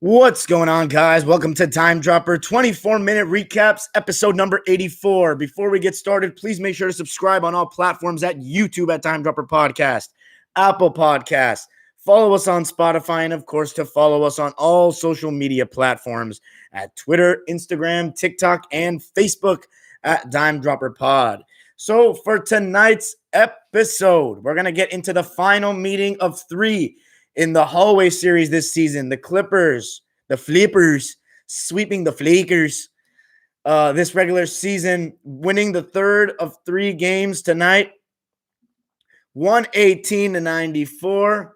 What's going on, guys? Welcome to Time Dropper 24-minute recaps, episode number 84. Before we get started, please make sure to subscribe on all platforms at YouTube at Time Dropper Podcast, Apple Podcasts. Follow us on Spotify, and of course, to follow us on all social media platforms at Twitter, Instagram, TikTok, and Facebook at Time Dropper Pod. So for tonight's episode, we're going to get into the final meeting of three in the hallway series this season. The Clippers, the Flippers, sweeping the Flakers this regular season, winning the third of three games tonight, 118-94.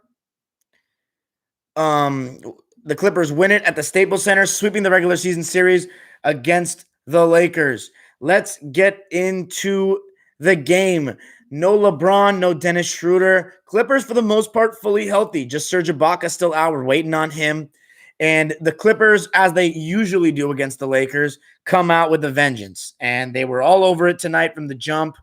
The Clippers win it at the Staples Center, sweeping the regular season series against the Lakers. Let's get into the game. No LeBron, no Dennis Schroeder. Clippers, for the most part, fully healthy. Just Serge Ibaka still out. We're waiting on him. And the Clippers, as they usually do against the Lakers, come out with a vengeance. And they were all over it tonight from the jump.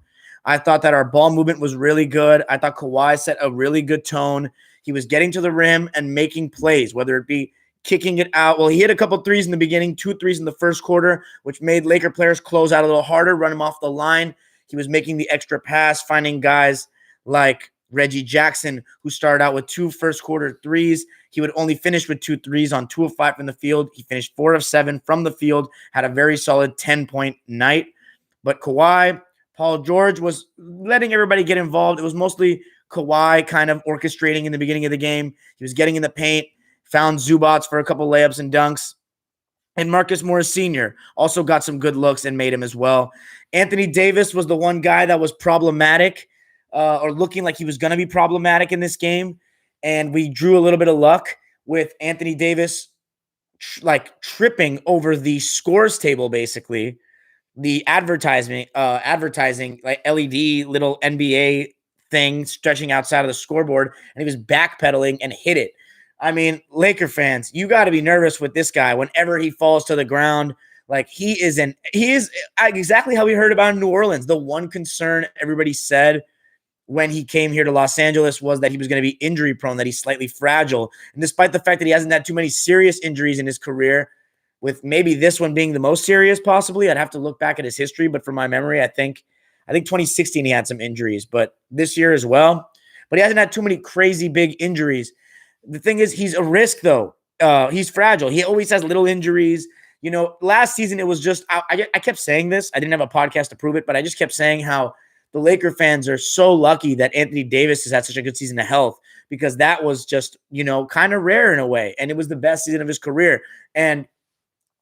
I thought that our ball movement was really good. I thought Kawhi set a really good tone. He was getting to the rim and making plays, whether it be kicking it out. Well, he hit a couple threes in the beginning, 2 threes in the first quarter, which made Laker players close out a little harder, run him off the line. He was making the extra pass, finding guys like Reggie Jackson, who started out with 2 first-quarter threes. He would only finish with 2 threes on 2 of 5 from the field. He finished 4 of 7 from the field, had a very solid 10-point night. But Kawhi, Paul George was letting everybody get involved. It was mostly Kawhi kind of orchestrating in the beginning of the game. He was getting in the paint, found Zubats for a couple layups and dunks. And Marcus Morris Sr. also got some good looks and made him as well. Anthony Davis was the one guy that was problematic or looking like he was going to be problematic in this game. And we drew a little bit of luck with Anthony Davis tripping over the scores table, basically. The advertising like LED little NBA thing stretching outside of the scoreboard. And he was backpedaling and hit it. I mean, Laker fans, you got to be nervous with this guy whenever he falls to the ground. Like he is exactly how we heard about in New Orleans. The one concern everybody said when he came here to Los Angeles was that he was going to be injury prone, that he's slightly fragile. And despite the fact that he hasn't had too many serious injuries in his career, with maybe this one being the most serious possibly, I'd have to look back at his history. But from my memory, I think 2016 he had some injuries, but this year as well. But he hasn't had too many crazy big injuries. The thing is, he's a risk, though. He's fragile. He always has little injuries. You know, last season, it was just I kept saying this. I didn't have a podcast to prove it, but I just kept saying how the Laker fans are so lucky that Anthony Davis has had such a good season of health, because that was just, kind of rare in a way. And it was the best season of his career. And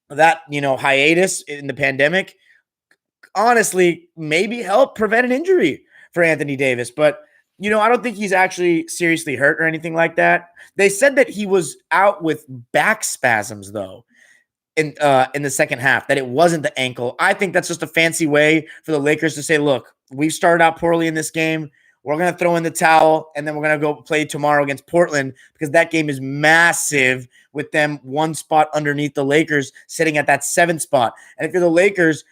that, hiatus in the pandemic, honestly, maybe helped prevent an injury for Anthony Davis. But I don't think he's actually seriously hurt or anything like that. They said that he was out with back spasms, though, in the second half, that it wasn't the ankle. I think that's just a fancy way for the Lakers to say, look, we've started out poorly in this game. We're going to throw in the towel, and then we're going to go play tomorrow against Portland, because that game is massive with them one spot underneath the Lakers, sitting at that 7th spot. And if you're the Lakers,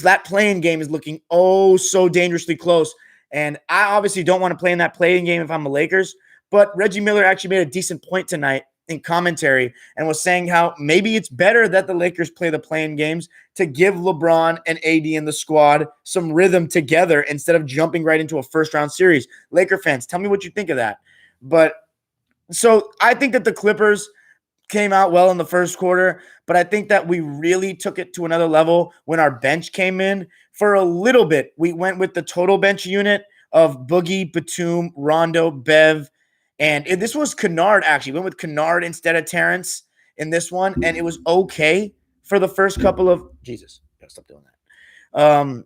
that play-in game is looking so dangerously close. And I obviously don't want to play in that play-in game if I'm the Lakers. But Reggie Miller actually made a decent point tonight in commentary and was saying how maybe it's better that the Lakers play the play-in games to give LeBron and AD and the squad some rhythm together instead of jumping right into a first-round series. Laker fans, tell me what you think of that. But so I think that the Clippers came out well in the first quarter, but I think that we really took it to another level when our bench came in. For a little bit, we went with the total bench unit of Boogie, Batum, Rondo, Bev, and this was Kennard, actually. Went with Kennard instead of Terrence in this one, and it was okay for the first couple of – Jesus, gotta stop doing that.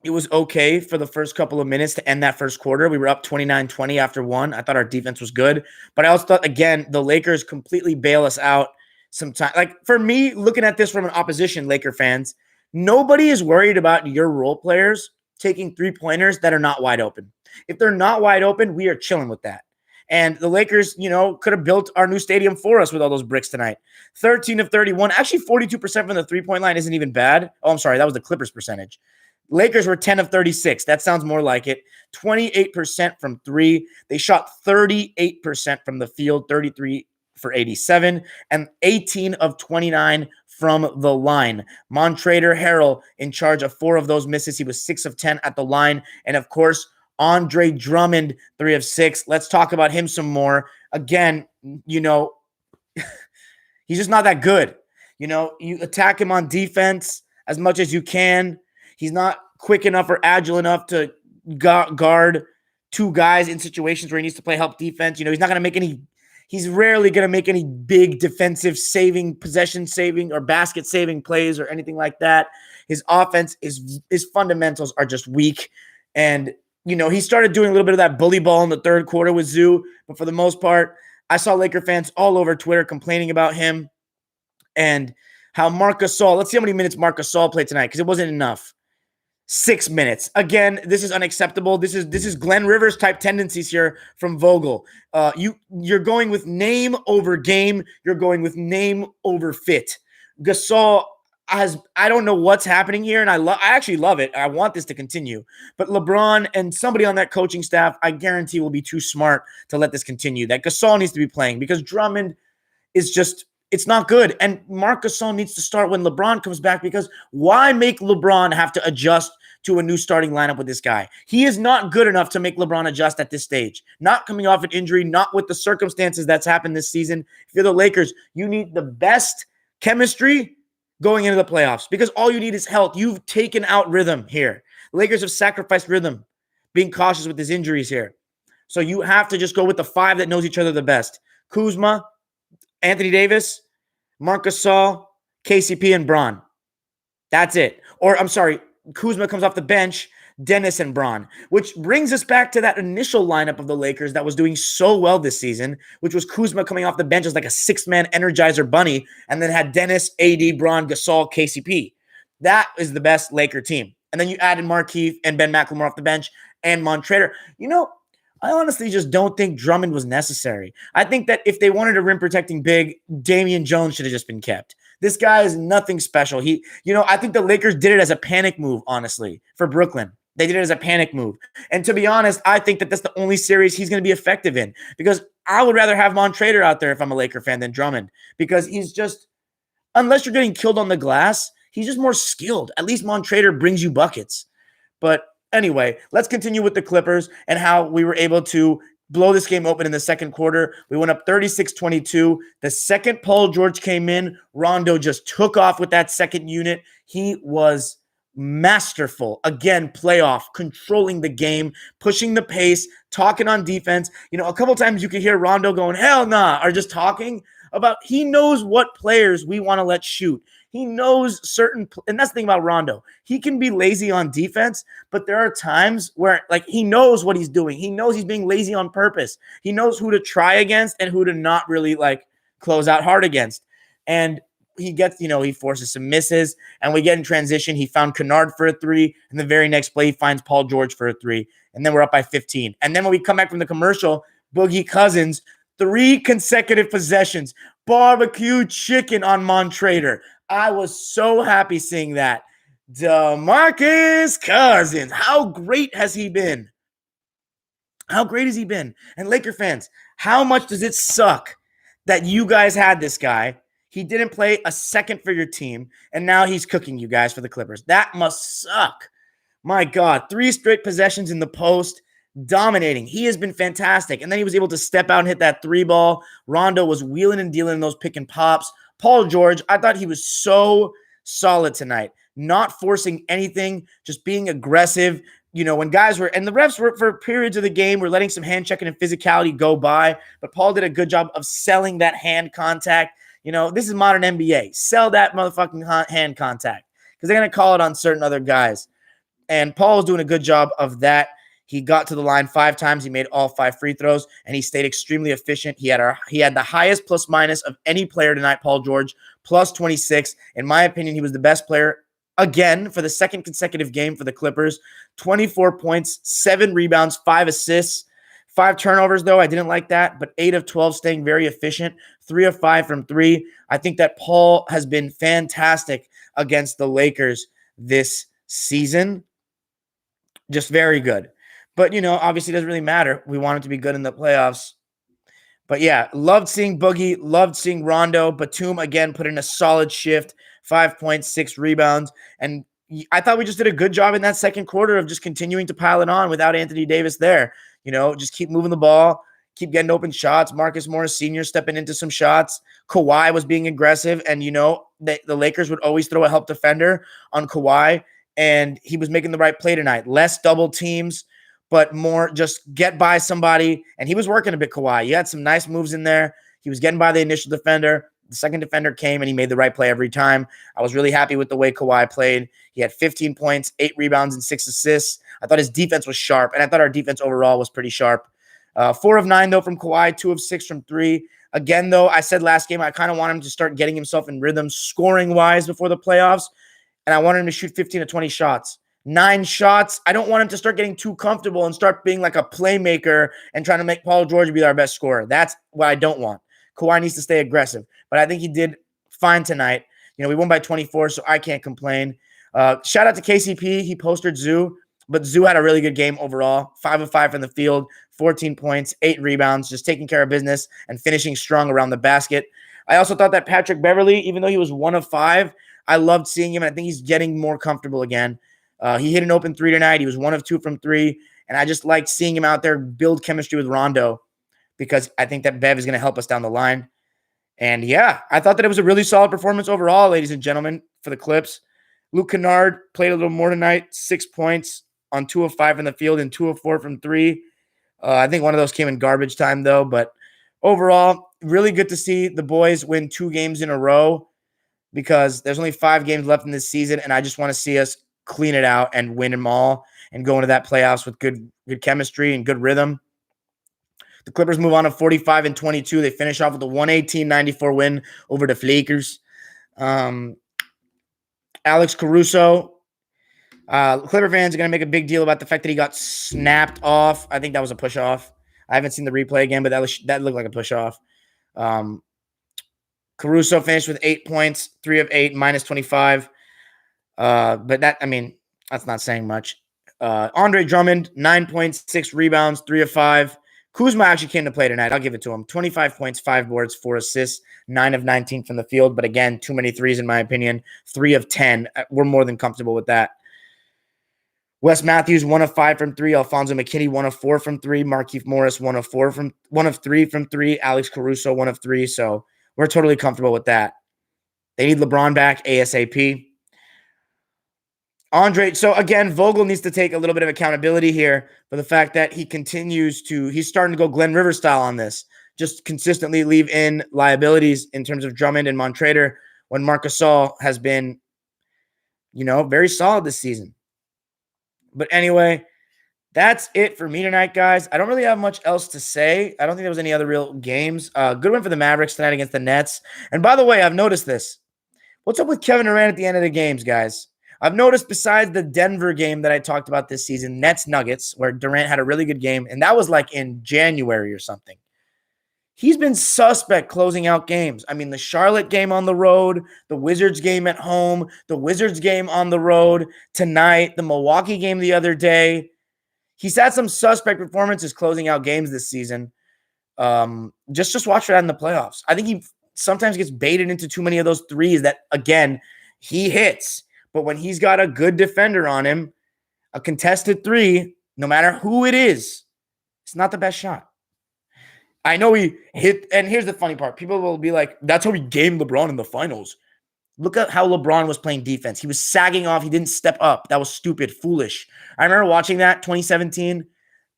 It was okay for the first couple of minutes to end that first quarter. We were up 29-20 after one. I thought our defense was good. But I also thought, again, the Lakers completely bail us out sometime. Like, for me, looking at this from an opposition, Laker fans, nobody is worried about your role players taking three-pointers that are not wide open. If they're not wide open, we are chilling with that. And the Lakers, could have built our new stadium for us with all those bricks tonight. 13 of 31. Actually, 42% from the three-point line isn't even bad. Oh, I'm sorry. That was the Clippers percentage. Lakers were 10 of 36. That sounds more like it. 28% from three. They shot 38% from the field, 33 for 87 and 18 of 29 from the line. Montrezl Harrell in charge of 4 of those misses. He was 6 of 10 at the line. And of course, Andre Drummond, 3 of 6. Let's talk about him some more. Again, he's just not that good. You attack him on defense as much as you can. He's not quick enough or agile enough to guard 2 guys in situations where he needs to play help defense. He's not going to make any. He's rarely going to make any big defensive saving, possession saving, or basket saving plays or anything like that. His offense his fundamentals are just weak. And, he started doing a little bit of that bully ball in the third quarter with Zoo. But for the most part, I saw Laker fans all over Twitter complaining about him and how Marc Gasol, let's see how many minutes Marc Gasol played tonight, because it wasn't enough. 6 minutes. Again, this is unacceptable. This is Glenn Rivers type tendencies here from Vogel. You're going with name over game. You're going with name over fit. Gasol I don't know what's happening here, and I actually love it. I want this to continue. But LeBron and somebody on that coaching staff, I guarantee, will be too smart to let this continue. That Gasol needs to be playing, because Drummond is just, it's not good. And Marc Gasol needs to start when LeBron comes back, because why make LeBron have to adjust to a new starting lineup with this guy? He is not good enough to make LeBron adjust at this stage. Not coming off an injury, not with the circumstances that's happened this season. If you're the Lakers, you need the best chemistry going into the playoffs, because all you need is health. You've taken out rhythm here. The Lakers have sacrificed rhythm, being cautious with his injuries here. So you have to just go with the 5 that knows each other the best. Kuzma, Anthony Davis, Marc Gasol, KCP, and Bron. That's it. Or, I'm sorry, Kuzma comes off the bench, Dennis and Bron, which brings us back to that initial lineup of the Lakers that was doing so well this season, which was Kuzma coming off the bench as like a 6-man Energizer bunny, and then had Dennis, AD, Bron, Gasol, KCP. That is the best Laker team. And then you added Markieff and Ben McLemore off the bench and Montrezl. I honestly just don't think Drummond was necessary. I think that if they wanted a rim protecting big, Damian Jones should have just been kept. This guy is nothing special. I think the Lakers did it as a panic move, honestly, for Brooklyn. They did it as a panic move. And to be honest, I think that that's the only series he's going to be effective in, because I would rather have Montrezl out there if I'm a Laker fan than Drummond, because he's just, unless you're getting killed on the glass, he's just more skilled. At least Montrezl brings you buckets. But anyway, let's continue with the Clippers and how we were able to blow this game open in the second quarter. We went up 36-22. The second Paul George came in, Rondo just took off with that second unit. He was masterful. Again, playoff, controlling the game, pushing the pace, talking on defense. A couple times you could hear Rondo going, hell nah, or just talking about, he knows what players we want to let shoot. He knows and that's the thing about Rondo. He can be lazy on defense, but there are times where he knows what he's doing. He knows he's being lazy on purpose. He knows who to try against and who to not really close out hard against. And he gets, he forces some misses, and we get in transition. He found Kennard for a 3, and the very next play he finds Paul George for a 3, and then we're up by 15. And then when we come back from the commercial, Boogie Cousins, 3 consecutive possessions, barbecue chicken on Montrezl. I was so happy seeing that. DeMarcus Cousins, how great has he been? How great has he been? And Laker fans, how much does it suck that you guys had this guy? He didn't play a second for your team, and now he's cooking you guys for the Clippers. That must suck. My God, 3 straight possessions in the post, dominating. He has been fantastic. And then he was able to step out and hit that 3 ball. Rondo was wheeling and dealing in those pick and pops. Paul George, I thought he was so solid tonight, not forcing anything, just being aggressive. When guys were, and the refs were, for periods of the game, were letting some hand checking and physicality go by, but Paul did a good job of selling that hand contact. This is modern NBA. Sell that motherfucking hand contact, because they're going to call it on certain other guys. And Paul was doing a good job of that. He got to the line 5 times. He made all 5 free throws, and he stayed extremely efficient. He had the highest plus minus of any player tonight, Paul George, plus 26. In my opinion, he was the best player again for the second consecutive game for the Clippers. 24 points, 7 rebounds, 5 assists. 5 turnovers, though. I didn't like that, but 8 of 12 staying very efficient. 3 of 5 from 3. I think that Paul has been fantastic against the Lakers this season. Just very good. But, obviously it doesn't really matter. We want him to be good in the playoffs. But yeah, loved seeing Boogie, loved seeing Rondo. Batum again put in a solid shift, 5.6 rebounds. And I thought we just did a good job in that second quarter of just continuing to pile it on without Anthony Davis there. Just keep moving the ball, keep getting open shots. Marcus Morris Sr. stepping into some shots. Kawhi was being aggressive. And, the Lakers would always throw a help defender on Kawhi. And he was making the right play tonight. Less double teams, but more just get by somebody. And he was working a bit, Kawhi. He had some nice moves in there. He was getting by the initial defender. The second defender came, and he made the right play every time. I was really happy with the way Kawhi played. He had 15 points, 8 rebounds, and 6 assists. I thought his defense was sharp, and I thought our defense overall was pretty sharp. 4 of 9, though, from Kawhi, 2 of 6 from 3. Again, though, I said last game I kind of want him to start getting himself in rhythm scoring-wise before the playoffs, and I wanted him to shoot 15 to 20 shots. 9 shots. I don't want him to start getting too comfortable and start being like a playmaker and trying to make Paul George be our best scorer. That's what I don't want. Kawhi needs to stay aggressive, but I think he did fine tonight. We won by 24, so I can't complain. Shout out to KCP. He posted Zoo, but Zoo had a really good game overall. 5 of 5 from the field, 14 points, 8 rebounds, just taking care of business and finishing strong around the basket. I also thought that Patrick Beverley, even though he was 1 of 5, I loved seeing him, and I think he's getting more comfortable again. He hit an open 3 tonight. He was 1 of 2 from 3, and I just liked seeing him out there build chemistry with Rondo because I think that Bev is going to help us down the line. And yeah, I thought that it was a really solid performance overall, ladies and gentlemen, for the Clips. Luke Kennard played a little more tonight, 6 points on 2 of 5 in the field and 2 of 4 from 3. I think one of those came in garbage time, though. But overall, really good to see the boys win 2 games in a row because there's only 5 games left in this season, and I just want to see us clean it out and win them all and go into that playoffs with good chemistry and good rhythm. The Clippers move on to 45-22. They finish off with a 118-94 win over the Lakers. Alex Caruso, Clipper fans are going to make a big deal about the fact that he got snapped off. I think that was a push off. I haven't seen the replay again, but that looked like a push off. Caruso finished with 8 points, 3 of 8, minus 25. But that's not saying much. Andre Drummond, 9 points, 6 rebounds, 3 of 5. Kuzma actually came to play tonight. I'll give it to him. 25 points, 5 boards, 4 assists, 9 of 19 from the field. But again, too many threes in my opinion. 3 of 10. We're more than comfortable with that. Wes Matthews, 1 of 5 from 3. Alfonso McKinney, 1 of 4 from 3. Markieff Morris, 1 of 3 from 3. Alex Caruso, 1 of 3. So we're totally comfortable with that. They need LeBron back ASAP. Andre, so again, Vogel needs to take a little bit of accountability here for the fact that he's starting to go Glenn Rivers style on this. Just consistently leave in liabilities in terms of Drummond and Montrezl when Marc Gasol has been, very solid this season. But anyway, that's it for me tonight, guys. I don't really have much else to say. I don't think there was any other real games. Good win for the Mavericks tonight against the Nets. And by the way, I've noticed this. What's up with Kevin Durant at the end of the games, guys? I've noticed besides the Denver game that I talked about this season, Nets-Nuggets, where Durant had a really good game, and that was like in January or something. He's been suspect closing out games. I mean, the Charlotte game on the road, the Wizards game at home, the Wizards game on the road tonight, the Milwaukee game the other day. He's had some suspect performances closing out games this season. Just watch for that in the playoffs. I think he sometimes gets baited into too many of those threes that, again, he hits. But when he's got a good defender on him, a contested 3, no matter who it is, it's not the best shot. I know he hit, and here's the funny part. People will be like, that's how he gamed LeBron in the finals. Look at how LeBron was playing defense. He was sagging off. He didn't step up. That was stupid, foolish. I remember watching that 2017,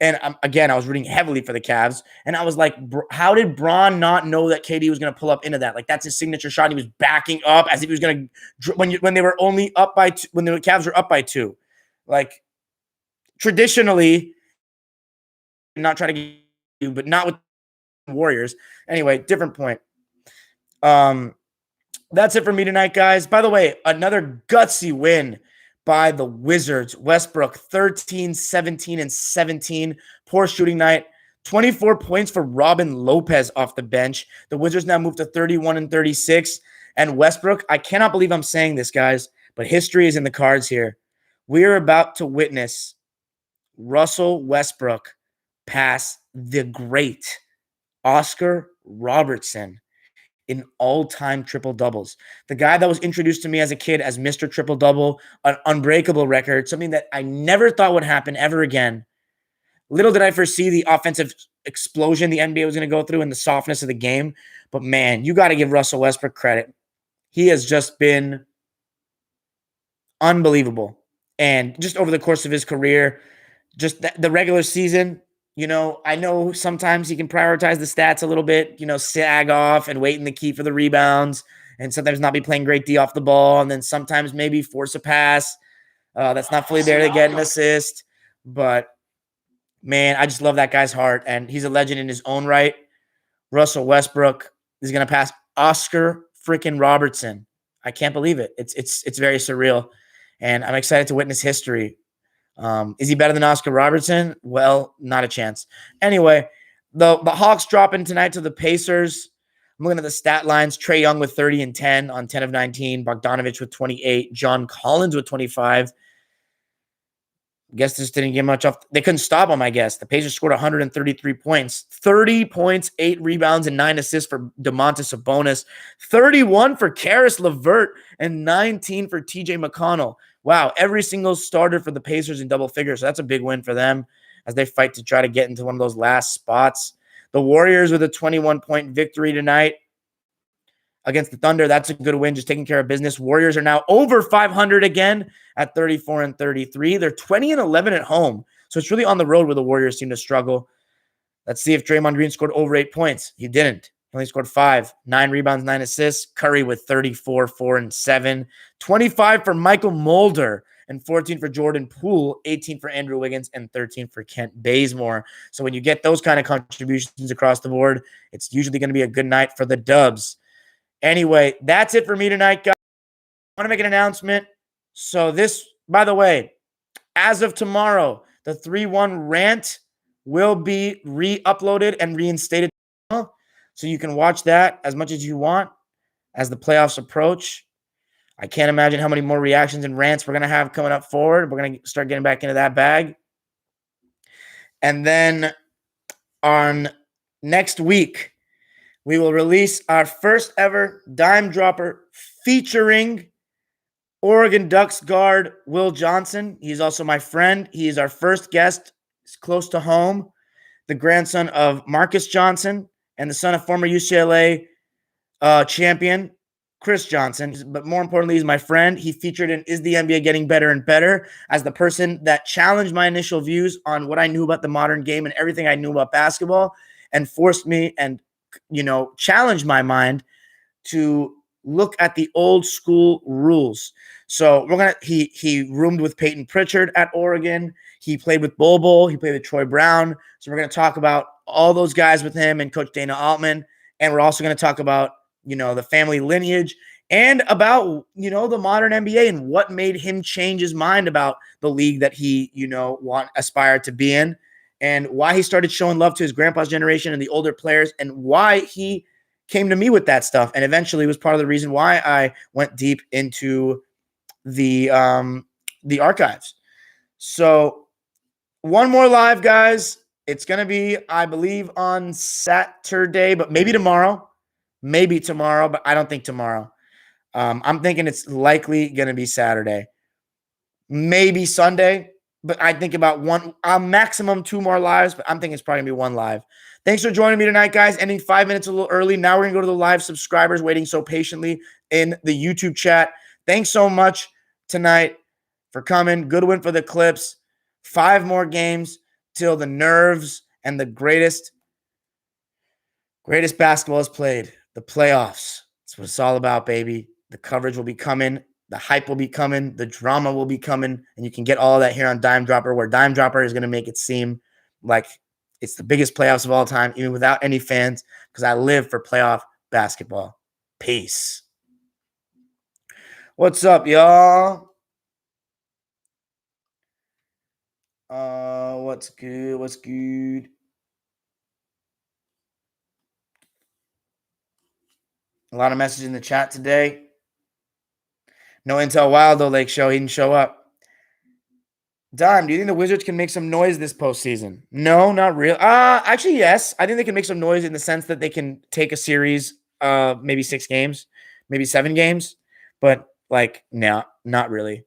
and I was rooting heavily for the Cavs, and I was like, how did Bron not know that KD was going to pull up into that? Like, that's his signature shot. He was backing up as if he was going to, when they were only up by 2, when the Cavs were up by 2. Like, traditionally, not trying to get you, but not with Warriors. Anyway, different point. That's it for me tonight, guys. By the way, another gutsy win by the Wizards. Westbrook, 13, 17, and 17. Poor shooting night. 24 points for Robin Lopez off the bench. The Wizards now move to 31 and 36. And Westbrook, I cannot believe I'm saying this, guys, but history is in the cards here. We are about to witness Russell Westbrook pass the GREAT Oscar Robertson in all-time triple-doubles. The guy that was introduced to me as a kid as Mr. Triple-Double, an unbreakable record, something that I never thought would happen ever again. Little did I foresee the offensive explosion the NBA was going to go through and the softness of the game. But, man, you got to give Russell Westbrook credit. He has just been unbelievable. And just over the course of his career, just the regular season, I know sometimes he can prioritize the stats a little bit, sag off and wait in the key for the rebounds, and sometimes not be playing great D off the ball, and then sometimes maybe force a pass that's not fully there to get an assist. But, man, I just love that guy's heart, and he's a legend in his own right. Russell Westbrook is going to pass Oscar freaking Robertson. I can't believe it. It's very surreal, and I'm excited to witness history. Is he better than Oscar Robertson? Well, not a chance. Anyway, the Hawks dropping tonight to the Pacers. I'm looking at the stat lines. Trae Young with 30 and 10 on 10 of 19. Bogdanovich with 28. John Collins with 25. Guess this didn't get much off. They couldn't stop him, I guess. The Pacers scored 133 points. 30 points, 8 rebounds, and 9 assists for Domantas Sabonis. 31 for Karis LeVert, and 19 for TJ McConnell. Wow, every single starter for the Pacers in double figures. So that's a big win for them as they fight to try to get into one of those last spots. The Warriors with a 21-point victory tonight against the Thunder. That's a good win, just taking care of business. Warriors are now over 500 again at 34 and 33. They're 20 and 11 at home. So it's really on the road where the Warriors seem to struggle. Let's see if Draymond Green scored over 8 points. He didn't. He only scored 5. 9 rebounds, 9 assists. Curry with 34, 4 and 7. 25 for Michael Mulder and 14 for Jordan Poole, 18 for Andrew Wiggins, and 13 for Kent Bazemore. So when you get those kind of contributions across the board, it's usually going to be a good night for the Dubs. Anyway, that's it for me tonight, guys. I want to make an announcement. So this, by the way, as of tomorrow, the 3-1 rant will be re-uploaded and reinstated. So you can watch that as much as you want as the playoffs approach. I can't imagine how many more reactions and rants we're going to have coming up forward. We're going to start getting back into that bag. And then on next week, we will release our first ever Dime Dropper featuring Oregon Ducks guard Will Johnson. He's also my friend. He is our first guest. He's close to home. The grandson of Marcus Johnson and the son of former UCLA champion Chris Johnson. But more importantly, he's my friend. He featured in Is the NBA Getting Better and Better as the person that challenged my initial views on what I knew about the modern game and everything I knew about basketball, and forced me and challenged my mind to look at the old school rules. So he roomed with Peyton Pritchard at Oregon. He played with Bol. He played with Troy Brown. So we're going to talk about all those guys with him and Coach Dana Altman. And we're also going to talk about, the family lineage and about, the modern NBA and what made him change his mind about the league that he, aspired to be in, and why he started showing love to his grandpa's generation and the older players, and why he came to me with that stuff. And eventually was part of the reason why I went deep into the archives. So one more live, guys. It's going to be, I believe, on Saturday, but maybe tomorrow. Maybe tomorrow, but I don't think tomorrow. I'm thinking it's likely going to be Saturday. Maybe Sunday, but I think about maximum 2 more lives, but I'm thinking it's probably going to be 1 live. Thanks for joining me tonight, guys. Ending 5 minutes a little early. Now we're going to go to the live subscribers waiting so patiently in the YouTube chat. Thanks so much tonight for coming. Good win for the Clips. 5 more games till the nerves and the greatest basketball is played. The playoffs. That's what it's all about, baby. The coverage will be coming. The hype will be coming. The drama will be coming. And you can get all of that here on Dime Dropper, where Dime Dropper is going to make it seem like it's the biggest playoffs of all time, even without any fans, because I live for playoff basketball. Peace. What's up, y'all? What's good? What's good? A lot of messages in the chat today. No Intel Wildo Lake show. He didn't show up. Dime, do you think the Wizards can make some noise this postseason? No, not real. Actually, yes. I think they can make some noise in the sense that they can take a series, maybe 6 games, maybe 7 games, but like, no, not really.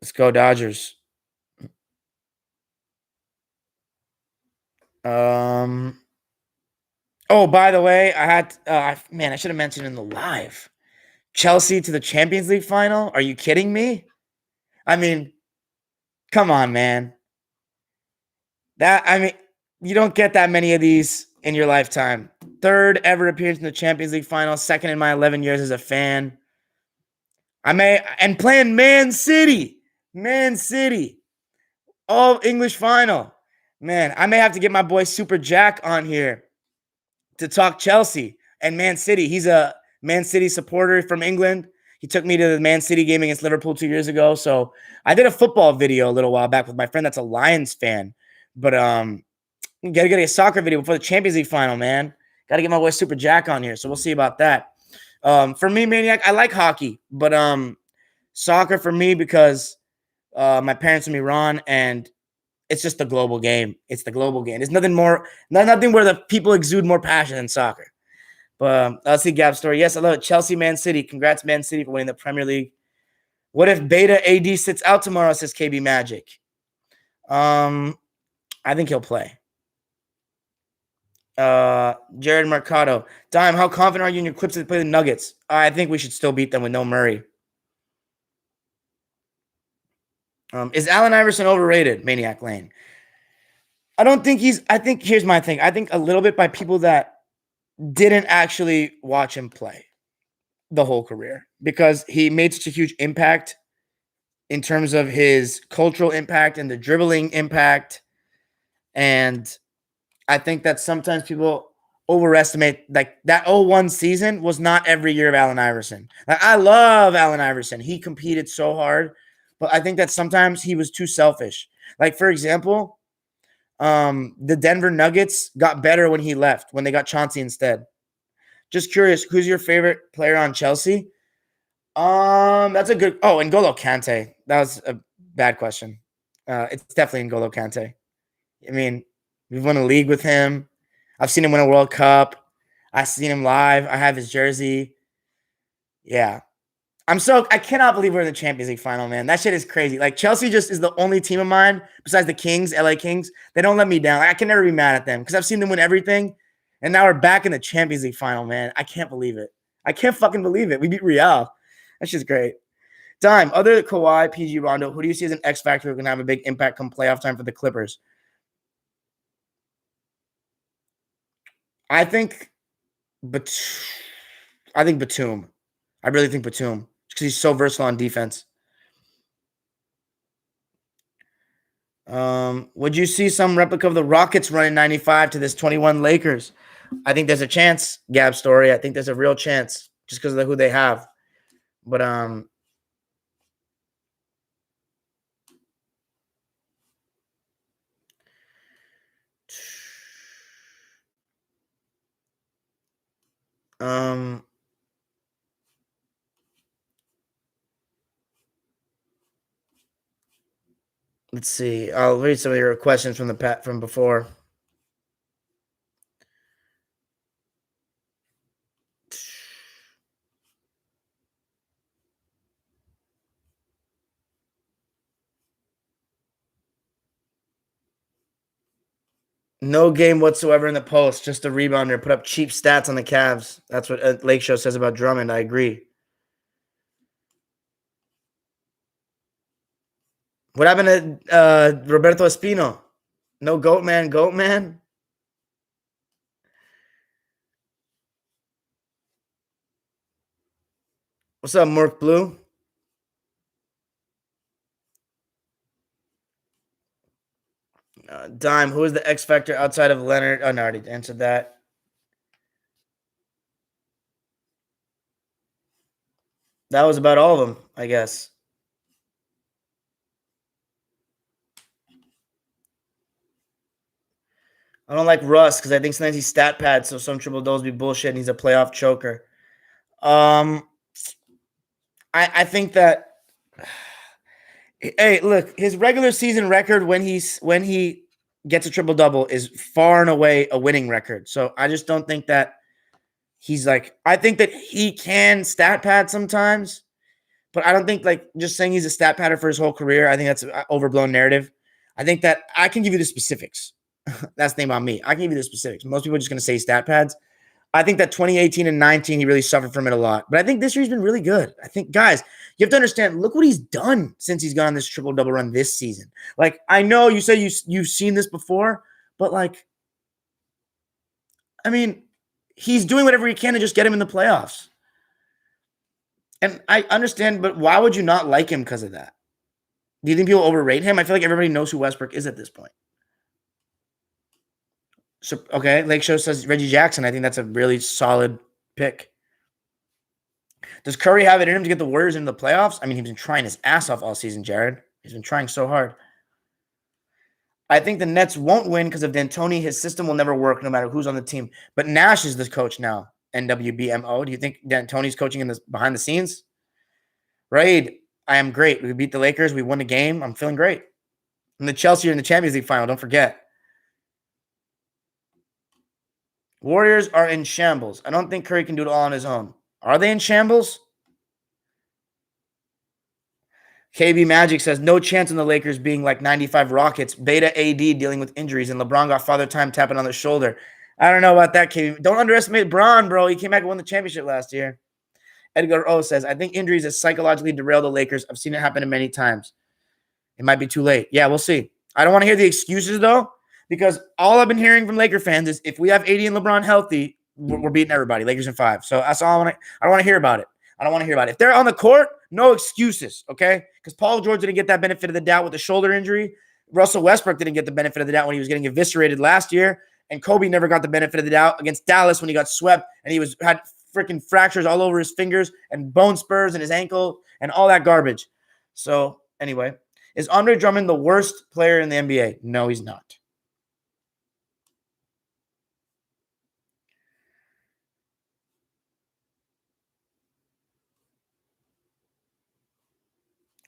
Let's go Dodgers. Um. Oh, by the way, I had man, I should have mentioned in the live. Chelsea to the Champions League final. Are you kidding me? I mean, come on, man. You don't get that many of these in your lifetime. Third ever appearance in the Champions League final, second in my 11 years as a fan. And playing Man City. Man City. All English final. Man, I may have to get my boy Super Jack on here to talk Chelsea and Man City. He's a Man City supporter from England. He took me to the Man City game against Liverpool 2 years ago. So I did a football video a little while back with my friend that's a Lions fan. But gotta get a soccer video before the Champions League final, man. Gotta get my boy Super Jack on here. So we'll see about that. For me, Maniac, I like hockey, but soccer for me because my parents from Iran and it's just the global game. It's the global game. There's nothing where the people exude more passion than soccer. But let's see Gab's story. Yes, I love it. Chelsea, Man City. Congrats, Man City, for winning the Premier League. What if Beta AD sits out tomorrow, says KB Magic? I think he'll play. Jared Mercado. Dime, how confident are you in your Clips to play the Nuggets? I think we should still beat them with no Murray. Is Allen Iverson overrated? Maniac Lane. I think here's my thing. I think a little bit by people that didn't actually watch him play the whole career because he made such a huge impact in terms of his cultural impact and the dribbling impact. And I think that sometimes people overestimate, like that 01 season was not every year of Allen Iverson. Like, I love Allen Iverson. He competed so hard, but I think that sometimes he was too selfish. Like, for example, the Denver Nuggets got better when he left, when they got Chauncey instead. Just curious, who's your favorite player on Chelsea? That's a good. Oh, N'Golo Kante. That was a bad question. It's definitely N'Golo Kante. I mean, we've won a league with him. I've seen him win a World Cup. I've seen him live. I have his jersey. Yeah. I cannot believe we're in the Champions League final, man. That shit is crazy. Like, Chelsea just is the only team of mine, besides the Kings, LA Kings. They don't let me down. Like, I can never be mad at them because I've seen them win everything. And now we're back in the Champions League final, man. I can't believe it. I can't fucking believe it. We beat Real. That's just great. Dime, other than Kawhi, PG, Rondo, who do you see as an X factor who can have a big impact come playoff time for the Clippers? I think Batum. I really think Batum because he's so versatile on defense. Would you see some replica of the Rockets running 95 to this 21 Lakers? I think there's a chance, Gab Story. I think there's a real chance just because of who they have. But let's see. I'll read some of your questions from before. No game whatsoever in the post, just a rebounder. Put up cheap stats on the Cavs. That's what Lake Show says about Drummond. I agree. What happened to Roberto Espino? No Goat Man? What's up, Mark Blue? Dime, who is the X factor outside of Leonard? Oh, no, I already answered that. That was about all of them, I guess. I don't like Russ because I think sometimes he's stat pad, so some triple doubles be bullshit and he's a playoff choker. I think that Hey, look, his regular season record when he gets a triple double is far and away a winning record. So I just don't think that he's like. I think that he can stat pad sometimes, but I don't think like just saying he's a stat padder for his whole career. I think that's an overblown narrative. I think that I can give you the specifics. That's the name on me. I can give you the specifics. Most people are just going to say stat pads. I think that 2018 and 19, he really suffered from it a lot. But I think this year he's been really good. I think, guys, you have to understand, look what he's done since he's gone on this triple-double run this season. Like, I know you say you've seen this before, but, like, I mean, he's doing whatever he can to just get him in the playoffs. And I understand, but why would you not like him because of that? Do you think people overrate him? I feel like everybody knows who Westbrook is at this point. So, okay, Lake Show says Reggie Jackson. I think that's a really solid pick. Does Curry have it in him to get the Warriors into the playoffs? I mean, he's been trying his ass off all season, Jared. He's been trying so hard. I think the Nets won't win because of D'Antoni. His system will never work no matter who's on the team. But Nash is the coach now, NWBMO. Do you think D'Antoni's coaching in this behind the scenes? Raid, I am great. We beat the Lakers. We won the game. I'm feeling great. And the Chelsea are in the Champions League final. Don't forget. Warriors are in shambles. I don't think Curry can do it all on his own. Are they in shambles? KB Magic says, no chance in the Lakers being like 95 Rockets. Beta AD dealing with injuries, and LeBron got father time tapping on the shoulder. I don't know about that, KB. Don't underestimate Bron, bro. He came back and won the championship last year. Edgar O says, I think injuries have psychologically derailed the Lakers. I've seen it happen many times. It might be too late. Yeah, we'll see. I don't want to hear the excuses, though, because all I've been hearing from Laker fans is if we have AD and LeBron healthy, we're beating everybody. Lakers in 5. So that's all I don't want to hear about it. I don't want to hear about it. If they're on the court, no excuses, okay? Because Paul George didn't get that benefit of the doubt with the shoulder injury. Russell Westbrook didn't get the benefit of the doubt when he was getting eviscerated last year. And Kobe never got the benefit of the doubt against Dallas when he got swept and he had freaking fractures all over his fingers and bone spurs in his ankle and all that garbage. So anyway, is Andre Drummond the worst player in the NBA? No, he's not.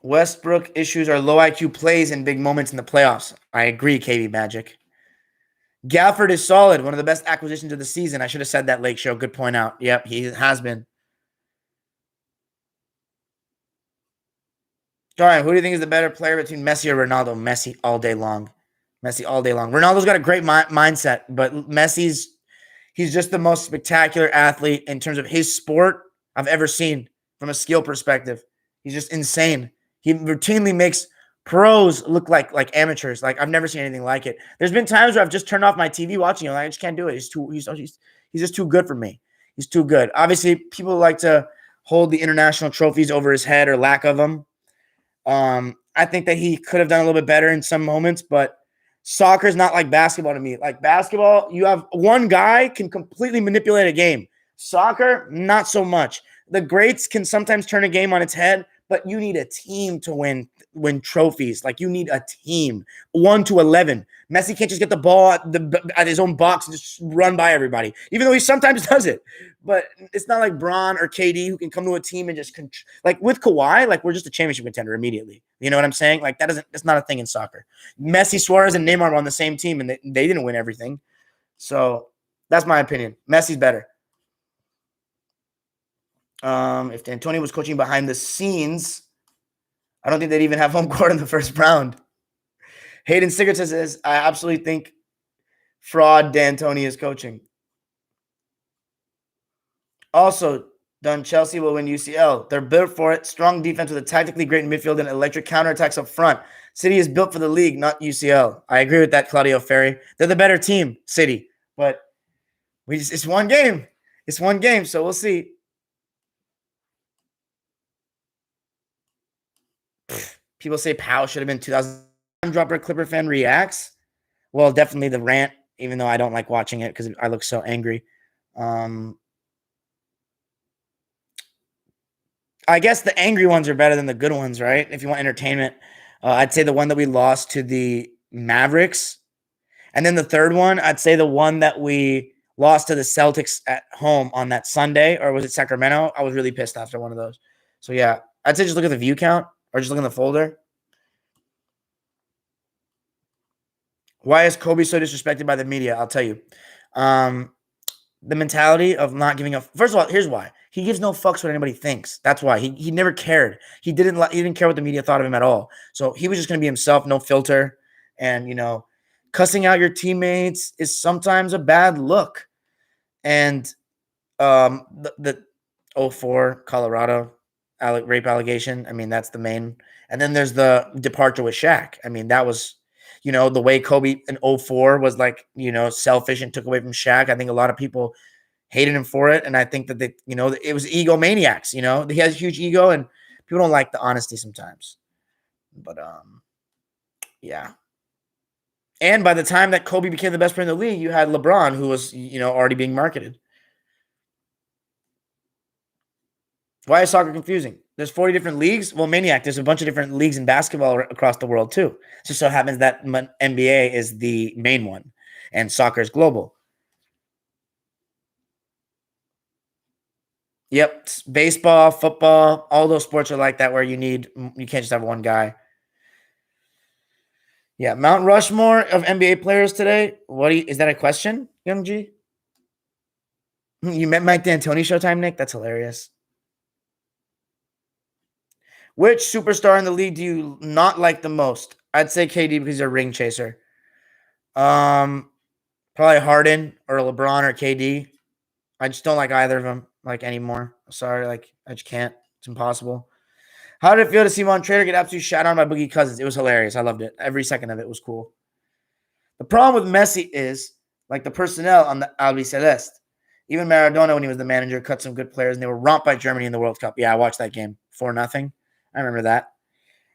Westbrook issues are low IQ plays in big moments in the playoffs. I agree, KB Magic. Gafford is solid. One of the best acquisitions of the season. I should have said that, Lake Show. Good point out. Yep, he has been. Dorian, who do you think is the better player between Messi or Ronaldo? Messi all day long. Messi all day long. Ronaldo's got a great mindset, but he's just the most spectacular athlete in terms of his sport I've ever seen from a skill perspective. He's just insane. He routinely makes pros look like amateurs. Like I've never seen anything like it. There's been times where I've just turned off my TV watching him. I just can't do it. He's just too good for me. He's too good. Obviously, people like to hold the international trophies over his head or lack of them. I think that he could have done a little bit better in some moments, but soccer is not like basketball to me. Like basketball, you have one guy can completely manipulate a game. Soccer, not so much. The greats can sometimes turn a game on its head, but you need a team to win trophies. Like you need a team, 1 to 11. Messi can't just get the ball at his own box and just run by everybody, even though he sometimes does it. But it's not like Bron or KD who can come to a team and just like with Kawhi, like we're just a championship contender immediately. You know what I'm saying? Like that's not a thing in soccer. Messi, Suarez, and Neymar were on the same team, and they didn't win everything. So that's my opinion. Messi's better. If D'Antoni was coaching behind the scenes, I don't think they'd even have home court in the first round. Hayden Sigurd says, I absolutely think fraud D'Antoni is coaching. Also, done Chelsea will win UCL. They're built for it. Strong defense with a tactically great midfield and electric counterattacks up front. City is built for the league, not UCL. I agree with that, Claudio Ferri. They're the better team, City. But it's one game. It's one game, so we'll see. People say Powell should have been 2000. Dropper Clipper fan reacts. Well, definitely the rant, even though I don't like watching it because I look so angry. I guess the angry ones are better than the good ones, right? If you want entertainment, I'd say the one that we lost to the Mavericks. And then the third one, I'd say the one that we lost to the Celtics at home on that Sunday, or was it Sacramento? I was really pissed after one of those. So, yeah, I'd say just look at the view count. Or just look in the folder. Why is Kobe so disrespected by the media? I'll tell you. The mentality of not giving a first of all, here's why. He gives no fucks what anybody thinks. That's why. He never cared. He didn't care what the media thought of him at all. So he was just gonna be himself, no filter. And cussing out your teammates is sometimes a bad look. And the 04 Colorado rape allegation, I mean, that's the main. And then there's the departure with Shaq. I mean, that was the way Kobe in 04 was like, selfish and took away from Shaq. I think a lot of people hated him for it. And I think that it was egomaniacs, he has a huge ego and people don't like the honesty sometimes. But yeah. And by the time that Kobe became the best player in the league, you had LeBron, who was, already being marketed. Why is soccer confusing? There's 40 different leagues. Well, Maniac, there's a bunch of different leagues in basketball across the world too. It just so happens that NBA is the main one and soccer is global. Yep. Baseball, football, all those sports are like that where you can't just have one guy. Yeah. Mount Rushmore of NBA players today. Is that a question, Young G? You met Mike D'Antoni Showtime, Nick? That's hilarious. Which superstar in the league do you not like the most? I'd say KD because he's a ring chaser. Probably Harden or LeBron or KD. I just don't like either of them anymore. Sorry, I just can't. It's impossible. How did it feel to see Von Trader get absolutely shot on by Boogie Cousins? It was hilarious. I loved it. Every second of it was cool. The problem with Messi is the personnel on the Albiceleste. Even Maradona, when he was the manager, cut some good players, and they were romped by Germany in the World Cup. Yeah, I watched that game. 4-0. I remember that.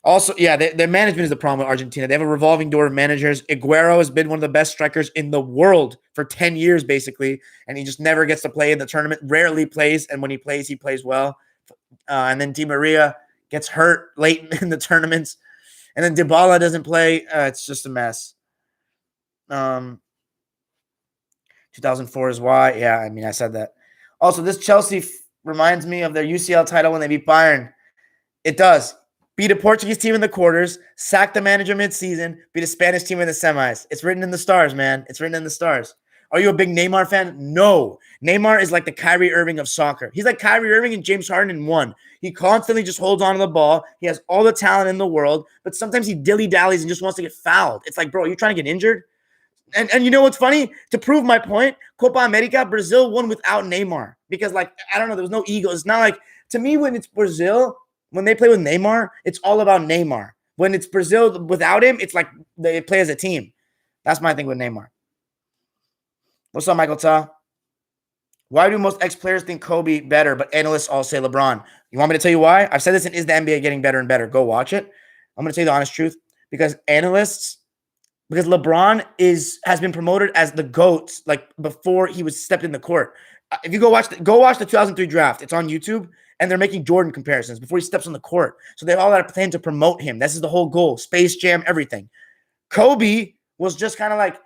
Also, yeah, their management is the problem with Argentina. They have a revolving door of managers. Aguero has been one of the best strikers in the world for 10 years, basically, and he just never gets to play in the tournament, rarely plays, and when he plays well. And then Di Maria gets hurt late in the tournaments, and then Dybala doesn't play. It's just a mess. 2004 is why. Yeah, I mean, I said that. Also, this Chelsea reminds me of their UCL title when they beat Bayern. It does. Beat a Portuguese team in the quarters, sack the manager mid-season, beat a Spanish team in the semis. It's written in the stars, man. It's written in the stars. Are you a big Neymar fan? No. Neymar is like the Kyrie Irving of soccer. He's like Kyrie Irving and James Harden in one. He constantly just holds on to the ball. He has all the talent in the world, but sometimes he dilly-dallies and just wants to get fouled. It's like, bro, are you trying to get injured? And you know what's funny? To prove my point, Copa America, Brazil won without Neymar. Because, I don't know, there was no ego. It's not like, to me, when it's Brazil, when they play with Neymar, it's all about Neymar. When it's Brazil without him, it's like they play as a team. That's my thing with Neymar. What's up, Michael Ta? Why do most ex-players think Kobe better, but analysts all say LeBron? You want me to tell you why? I've said this in Is the NBA Getting Better and Better? Go watch it. I'm going to tell you the honest truth. Because LeBron has been promoted as the GOAT before he was stepped in the court. If you go watch the 2003 draft, it's on YouTube, and they're making Jordan comparisons before he steps on the court. So they all had a plan to promote him. This is the whole goal. Space Jam, everything. Kobe was just kind of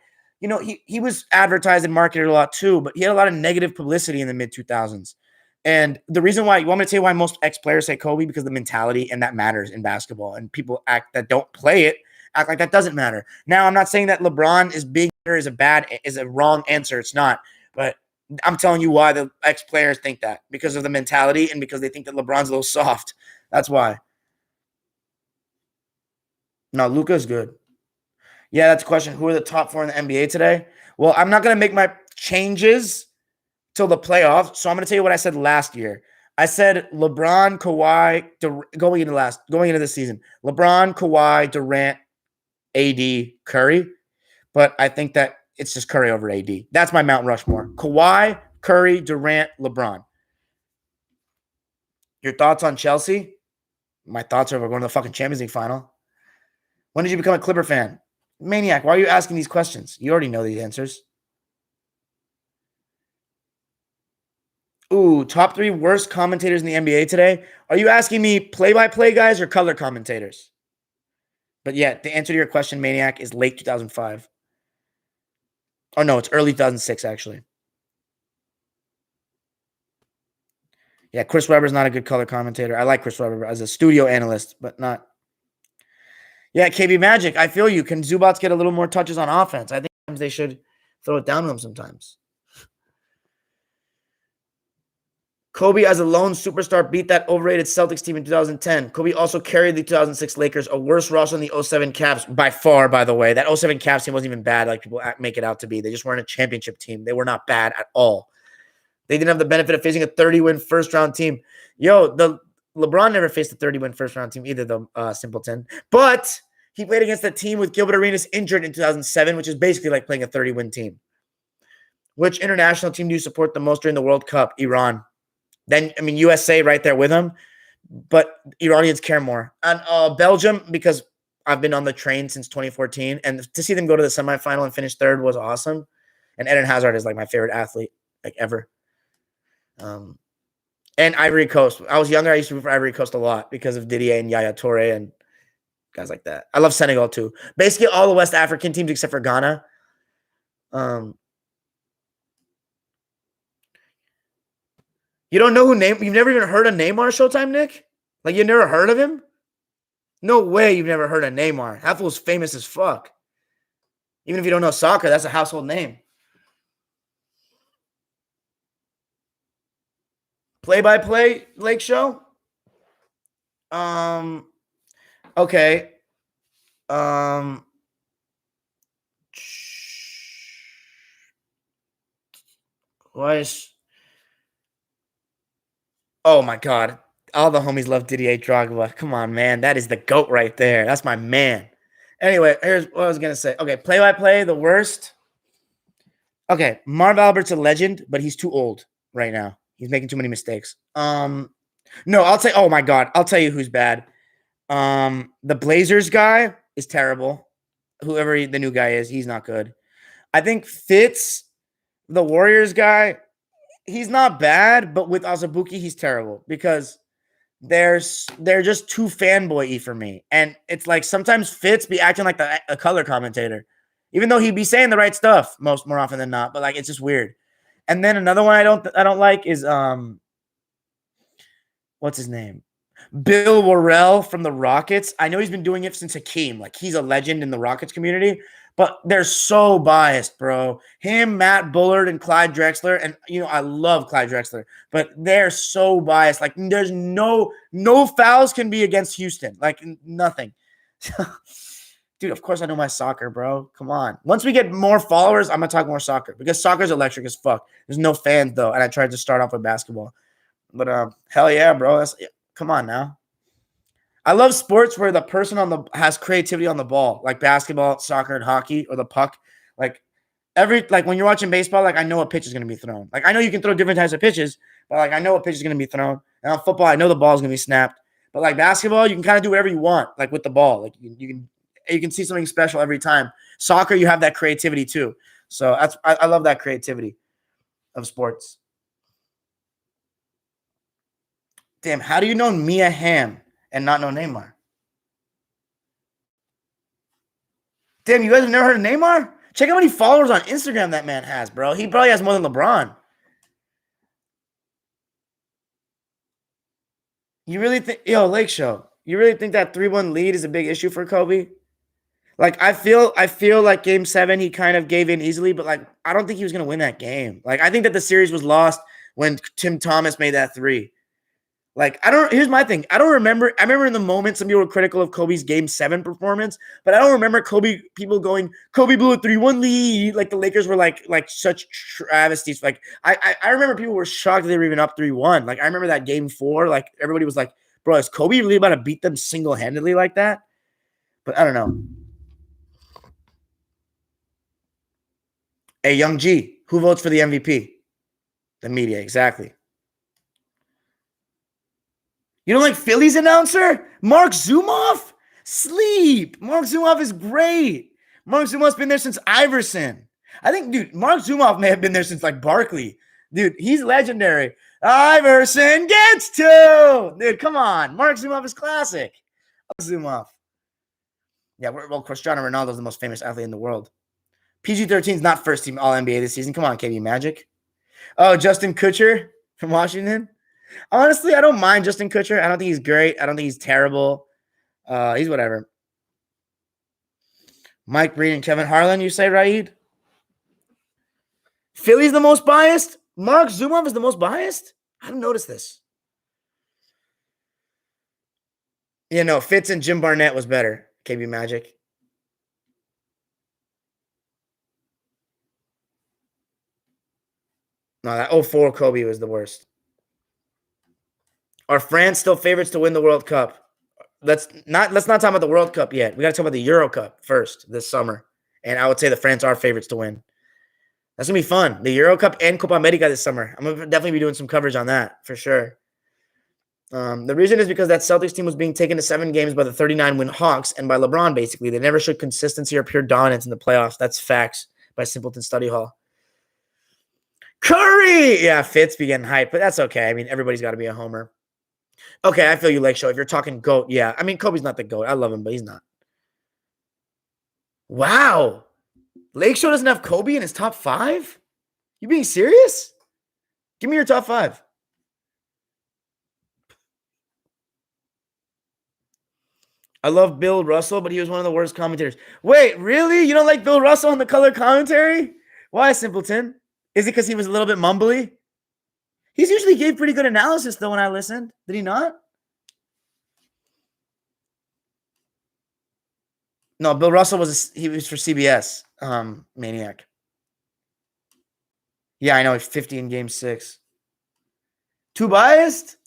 he was advertised and marketed a lot too, but he had a lot of negative publicity in the mid-2000s. And the reason why, you want me to tell you why most ex-players say Kobe? Because the mentality, and that matters in basketball. And people that don't play it act like that doesn't matter. Now, I'm not saying that LeBron is is a wrong answer. It's not. But I'm telling you why the ex-players think that. Because of the mentality and because they think that LeBron's a little soft. That's why. No, Luka's good. Yeah, that's a question. Who are the top 4 in the NBA today? Well, I'm not going to make my changes till the playoffs. So I'm going to tell you what I said last year. I said LeBron, Kawhi, going into this season. LeBron, Kawhi, Durant, AD, Curry. But I think that it's just Curry over AD. That's my Mount Rushmore. Kawhi, Curry, Durant, LeBron. Your thoughts on Chelsea? My thoughts are we're going to the fucking Champions League final. When did you become a Clipper fan? Maniac, why are you asking these questions? You already know the answers. Ooh, top 3 worst commentators in the NBA today. Are you asking me play-by-play guys or color commentators? But yeah, the answer to your question, Maniac, is late 2005. Oh, no, it's early 2006, actually. Yeah, Chris Webber's not a good color commentator. I like Chris Webber as a studio analyst, but not. Yeah, KB Magic, I feel you. Can Zubats get a little more touches on offense? I think they should throw it down to him sometimes. Kobe, as a lone superstar, beat that overrated Celtics team in 2010. Kobe also carried the 2006 Lakers, a worse roster than the 07 Cavs by far, by the way. That 07 Cavs team wasn't even bad like people make it out to be. They just weren't a championship team. They were not bad at all. They didn't have the benefit of facing a 30-win first-round team. The LeBron never faced a 30-win first-round team either, the simpleton. But he played against a team with Gilbert Arenas injured in 2007, which is basically like playing a 30-win team. Which international team do you support the most during the World Cup? Iran. Then, USA right there with them. But Iranians care more. And Belgium, because I've been on the train since 2014. And to see them go to the semifinal and finish third was awesome. And Eden Hazard is like my favorite athlete like ever. And Ivory Coast. I was younger. I used to root for Ivory Coast a lot because of Didier and Yaya Toure and guys like that. I love Senegal too. Basically all the West African teams except for Ghana. You don't know you've never even heard of Neymar Showtime, Nick? Like you never heard of him? No way you've never heard of Neymar. That fool's famous as fuck. Even if you don't know soccer, that's a household name. Play-by-play Lake Show? Okay. Oh my God. All the homies love Didier Drogba. Come on, man. That is the GOAT right there. That's my man. Anyway, here's what I was going to say. Okay, play-by-play, the worst. Okay, Marv Albert's a legend, but he's too old right now. He's making too many mistakes. No, I'll say, oh my God, I'll tell you who's bad. The Blazers guy is terrible. Whoever the new guy is, he's not good. I think Fitz, the Warriors guy, he's not bad, but with Azubuike, he's terrible because they're just too fanboy-y for me. And it's like sometimes Fitz be acting like a color commentator, even though he'd be saying the right stuff more often than not. But like it's just weird. And then another one I don't like is what's his name? Bill Worrell from the Rockets. I know he's been doing it since Hakeem. Like he's a legend in the Rockets community, but they're so biased, bro. Him, Matt Bullard, and Clyde Drexler. And I love Clyde Drexler, but they're so biased. Like there's no fouls can be against Houston. Like nothing. Dude, of course I know my soccer, bro. Come on. Once we get more followers, I'm gonna talk more soccer because soccer's electric as fuck. There's no fans though, and I tried to start off with basketball. But hell yeah, bro. Come on now. I love sports where the person has creativity on the ball, like basketball, soccer, and hockey, or the puck. Like when you're watching baseball, like I know what pitch is gonna be thrown. Like I know you can throw different types of pitches, but like I know what pitch is gonna be thrown. And on football, I know the ball is gonna be snapped. But like basketball, you can kind of do whatever you want, like with the ball. Like you can see something special every time. Soccer, you have that creativity too. So I love that creativity of sports. Damn, how do you know Mia Hamm and not know Neymar? Damn, you guys have never heard of Neymar? Check out how many followers on Instagram that man has, bro. He probably has more than LeBron. You really think, Lake Show, you really think that 3-1 lead is a big issue for Kobe? Like, I feel like Game 7, he kind of gave in easily, but, like, I don't think he was going to win that game. Like, I think that the series was lost when Tim Thomas made that 3. Like, here's my thing. I remember in the moment some people were critical of Kobe's Game 7 performance, but I don't remember people going, Kobe blew a 3-1 lead. Like, the Lakers were like such travesties. Like, I remember people were shocked that they were even up 3-1. Like, I remember that Game 4, like, everybody was like, bro, is Kobe really about to beat them single-handedly like that? But I don't know. Hey, Young G, who votes for the MVP? The media, exactly. You don't like Phillies announcer? Mark Zumoff? Sleep. Mark Zumoff is great. Mark Zumoff's been there since Iverson. I think, dude, Mark Zumoff may have been there since, like, Barkley. Dude, he's legendary. Iverson gets 2. Dude, come on. Mark Zumoff is classic. Zumoff. Yeah, well, Cristiano Ronaldo is the most famous athlete in the world. PG-13 is not first team All-NBA this season. Come on, KB Magic. Oh, Justin Kutcher from Washington. Honestly, I don't mind Justin Kutcher. I don't think he's great. I don't think he's terrible. He's whatever. Mike Breen and Kevin Harlan, you say, Raid? Philly's the most biased? Mark Zumov is the most biased? I didn't notice this. Yeah, no, Fitz and Jim Barnett was better. KB Magic. No, that 04 Kobe was the worst. Are France still favorites to win the World Cup? Let's not talk about the World Cup yet. We got to talk about the Euro Cup first this summer. And I would say the France are favorites to win. That's gonna be fun. The Euro Cup and Copa America this summer. I'm gonna definitely be doing some coverage on that for sure. The reason is because that Celtics team was being taken to 7 games by the 39-win Hawks and by LeBron, basically. They never showed consistency or pure dominance in the playoffs. That's facts by Simpleton Study Hall. Curry! Yeah, Fitz be getting hyped, but that's okay. I mean, everybody's got to be a homer. Okay, I feel you, Lake Show. If you're talking GOAT, yeah. I mean, Kobe's not the GOAT. I love him, but he's not. Wow. Lake Show doesn't have Kobe in his top 5? You being serious? Give me your top 5. I love Bill Russell, but he was one of the worst commentators. Wait, really? You don't like Bill Russell on the color commentary? Why, Simpleton? Is it because he was a little bit mumbly? He's usually gave pretty good analysis, though, when I listened. Did he not? No, Bill Russell was for CBS. Maniac. Yeah, I know. He's 50 in Game 6. Too biased?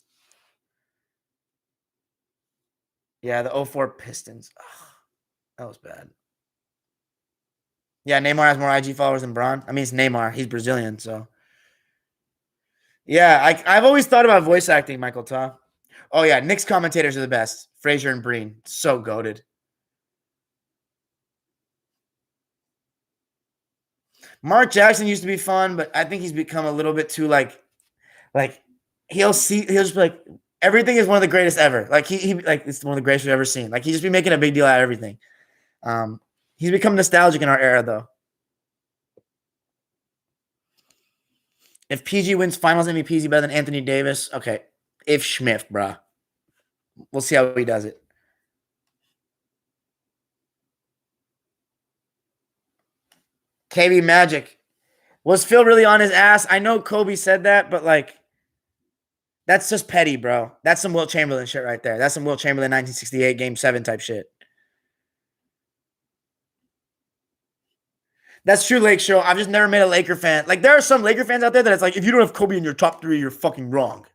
Yeah, the 04 Pistons. Ugh, that was bad. Yeah, Neymar has more IG followers than Bron. I mean, it's Neymar. He's Brazilian, so. Yeah, I've always thought about voice acting, Michael Ta. Oh, yeah, Knicks commentators are the best. Frazier and Breen. So goated. Mark Jackson used to be fun, but I think he's become a little bit too like he'll just be like everything is one of the greatest ever. Like he like it's one of the greatest we've ever seen. Like he just be making a big deal out of everything. He's become nostalgic in our era though. If PG wins Finals MVP, is he better than Anthony Davis? Okay, if Schmiff, bruh. We'll see how he does it. KB Magic. Was Phil really on his ass? I know Kobe said that, but like that's just petty, bro. That's some Wilt Chamberlain shit right there. That's some Wilt Chamberlain 1968 Game 7 type shit. That's true, Lake Show. I've just never made a Laker fan. Like, there are some Laker fans out there that it's like, if you don't have Kobe in your top 3, you're fucking wrong.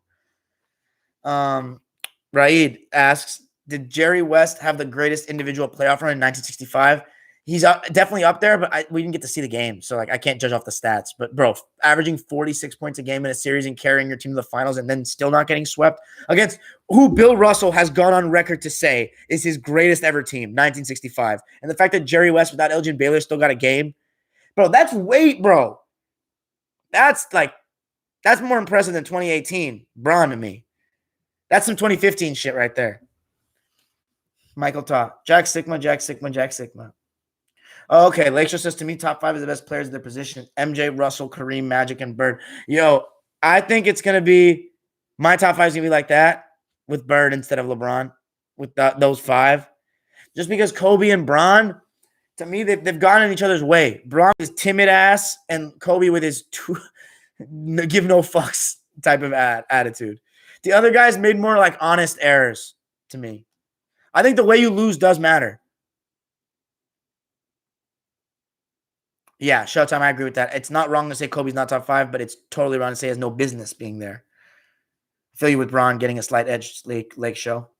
Raid asks, did Jerry West have the greatest individual playoff run in 1965? He's definitely up there, but we didn't get to see the game, so like I can't judge off the stats. But bro, averaging 46 points a game in a series and carrying your team to the finals and then still not getting swept against who Bill Russell has gone on record to say is his greatest ever team, 1965. And the fact that Jerry West without Elgin Baylor still got a game, bro, that's weight, bro. That's more impressive than 2018 Braun to me. That's some 2015 shit right there. Michael Taw, Jack Sigma, Jack Sigma, Jack Sigma. Okay, Lakeshore says to me, top 5 of the best players in their position: MJ, Russell, Kareem, Magic, and Bird. Yo, I think it's gonna be my top 5 is gonna be like that with Bird instead of LeBron with those 5, just because Kobe and Bron, to me, they've gone in each other's way. Bron is timid ass, and Kobe with his give no fucks type of attitude. The other guys made more like honest errors to me. I think the way you lose does matter. Yeah, Showtime, I agree with that. It's not wrong to say Kobe's not top 5, but it's totally wrong to say he has no business being there. I feel you with Bron getting a slight edge, Lake Show.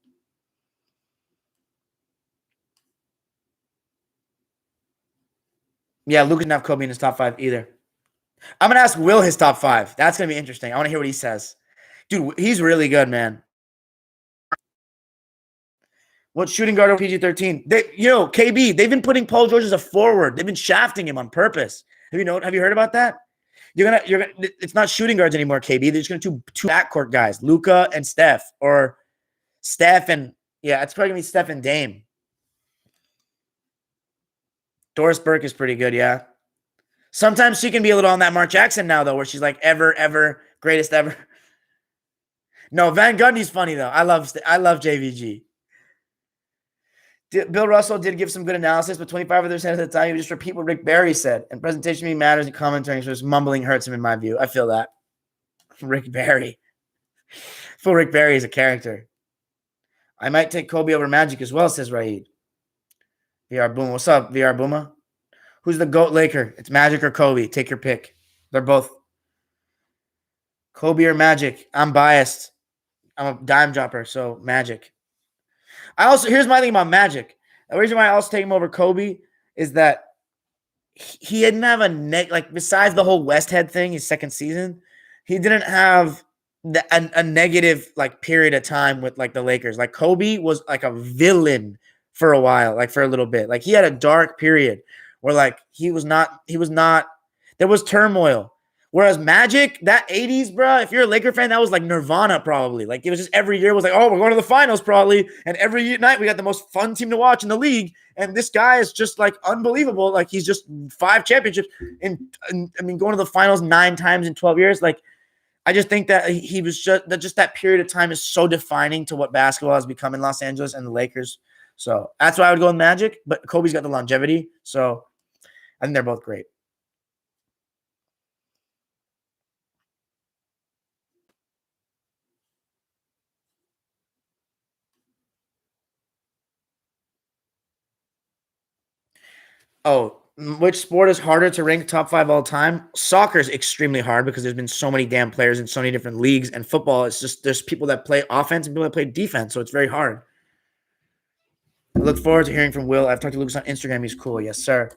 Yeah, Luka didn't have Kobe in his top 5 either. I'm going to ask Will his top 5. That's going to be interesting. I want to hear what he says. Dude, he's really good, man. What shooting guard over PG-13? KB, they've been putting Paul George as a forward. They've been shafting him on purpose. Have you heard about that? It's not shooting guards anymore, KB. They're just gonna do two backcourt guys, Luka and Steph, or Steph and it's probably gonna be Steph and Dame. Doris Burke is pretty good, yeah. Sometimes she can be a little on that Mark Jackson now, though, where she's like ever greatest ever. No, Van Gundy's funny though. I love JVG. Bill Russell did give some good analysis, but 25% of the time he would just repeat what Rick Barry said. And presentation to me matters, and commentary, so just mumbling hurts him in my view. I feel that. Rick Barry. Full Rick Barry is a character. I might take Kobe over Magic as well, says Raid. VR Boom. What's up, VR Booma? Who's the GOAT Laker? It's Magic or Kobe. Take your pick. They're both Kobe or Magic. I'm biased. I'm a dime dropper, so Magic. Here's my thing about Magic. The reason why I also take him over Kobe is that he didn't have besides the whole Westhead thing, his second season, he didn't have a negative like period of time with like the Lakers. Like Kobe was like a villain for a while, like for a little bit. Like he had a dark period where like he was not there was turmoil. Whereas Magic, that 80s, bro, if you're a Laker fan, that was like Nirvana probably. Like it was just every year was like, oh, we're going to the finals probably. And every night we got the most fun team to watch in the league. And this guy is just like unbelievable. Like he's just 5 championships and I mean, going to the finals 9 times in 12 years. Like I just think that he was just that period of time is so defining to what basketball has become in Los Angeles and the Lakers. So that's why I would go with Magic, but Kobe's got the longevity. So I think they're both great. Oh, which sport is harder to rank top 5 all time? Soccer is extremely hard because there's been so many damn players in so many different leagues, and football is just there's people that play offense and people that play defense, so it's very hard. I look forward to hearing from Will. I've talked to Lucas on Instagram. He's cool. Yes, sir.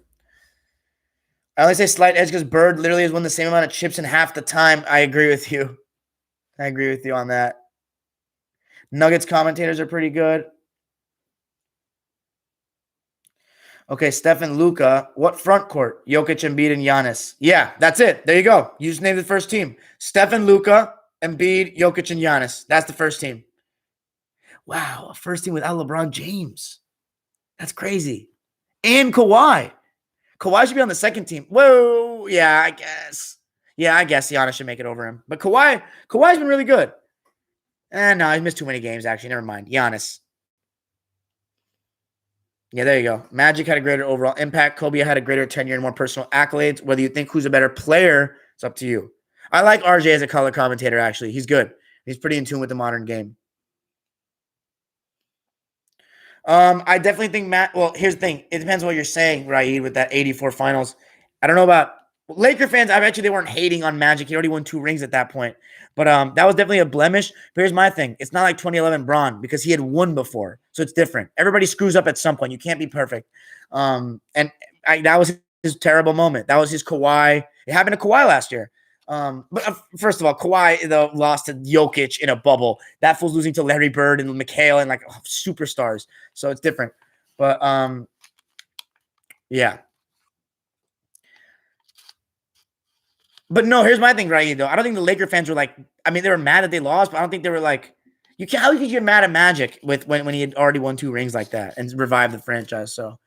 I only say slight edge because Bird literally has won the same amount of chips in half the time. I agree with you. I agree with you on that. Nuggets commentators are pretty good. Okay, Stefan Luca. What front court? Jokic, Embiid, and Giannis. Yeah, that's it. There you go. You just named the first team. Stefan Luca, Embiid, Jokic, and Giannis. That's the first team. Wow, a first team without LeBron James. That's crazy. And Kawhi. Kawhi should be on the second team. Whoa, yeah, I guess. Yeah, I guess Giannis should make it over him. But Kawhi's been really good. No, he missed too many games, actually. Never mind. Giannis. Yeah, there you go. Magic had a greater overall impact. Kobe had a greater tenure and more personal accolades. Whether you think who's a better player, it's up to you. I like RJ as a color commentator, actually. He's good. He's pretty in tune with the modern game. I definitely think Matt. Well, here's the thing. It depends on what you're saying, Raid, with that 84 finals. I don't know about Laker fans. I bet you they weren't hating on Magic. He already won 2 rings at that point. But that was definitely a blemish. But here's my thing. It's not like 2011 Braun because he had won before. So it's different. Everybody screws up at some point. You can't be perfect. That was his terrible moment. That was his Kawhi. It happened to Kawhi last year. But first of all, Kawhi lost to Jokic in a bubble. That fool's losing to Larry Bird and McHale and like superstars. So it's different. But yeah. But no, here's my thing, right? Though I don't think the Laker fans were like. I mean, they were mad that they lost, but I don't think they were like. You can't. How could you get mad at Magic with when he had already won 2 rings like that and revived the franchise? So,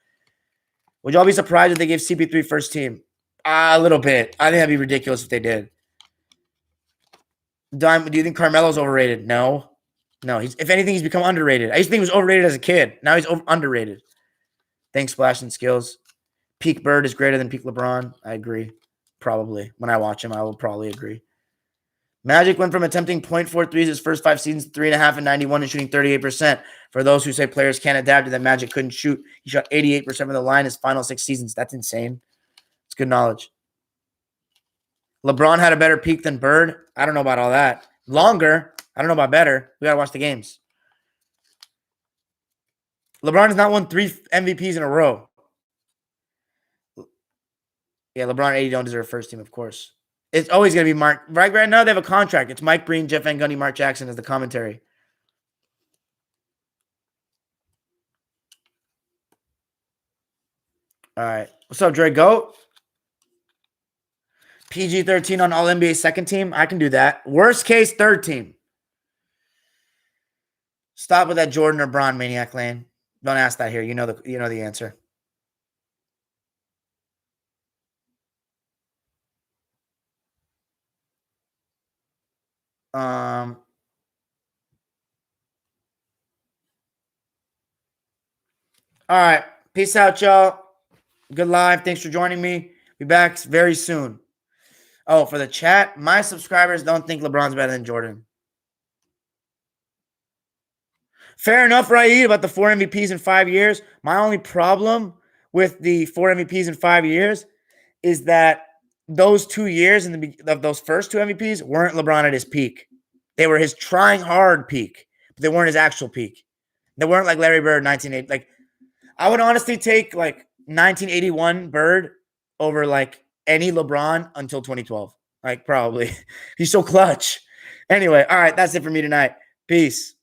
would y'all be surprised if they gave CP3 first team? A little bit. I think that'd be ridiculous if they did. Do you think Carmelo's overrated? No. If anything, he's become underrated. I used to think he was overrated as a kid. Now he's underrated. Thanks, Splash and Skills. Peak Bird is greater than peak LeBron. I agree. Probably. When I watch him, I will probably agree. Magic went from attempting 0.4 threes his first 5 seasons to 3.5 and 91 and shooting 38%. For those who say players can't adapt to that Magic couldn't shoot, he shot 88% from the line his final 6 seasons. That's insane. It's good knowledge. LeBron had a better peak than Bird. I don't know about all that. Longer. I don't know about better. We got to watch the games. LeBron has not won 3 MVPs in a row. Yeah, LeBron and AD don't deserve first team, of course. It's always going to be Mark. Right now, they have a contract. It's Mike Breen, Jeff Van Gundy, Mark Jackson as the commentary. All right. What's up, Dre? Go. PG-13 on All NBA second team. I can do that. Worst case, third team. Stop with that Jordan or Bron maniac lane. Don't ask that here. You know the answer. All right. Peace out, y'all. Good live. Thanks for joining me. Be back very soon. Oh, for the chat, my subscribers don't think LeBron's better than Jordan. Fair enough, Raid, about the 4 MVPs in 5 years. My only problem with the 4 MVPs in 5 years is that those 2 years of those first 2 MVPs weren't LeBron at his peak. They were his trying hard peak, but they weren't his actual peak. They weren't like Larry Bird 1980. Like I would honestly take like 1981 Bird over like any LeBron until 2012. Like probably. He's so clutch. Anyway, all right, that's it for me tonight. Peace.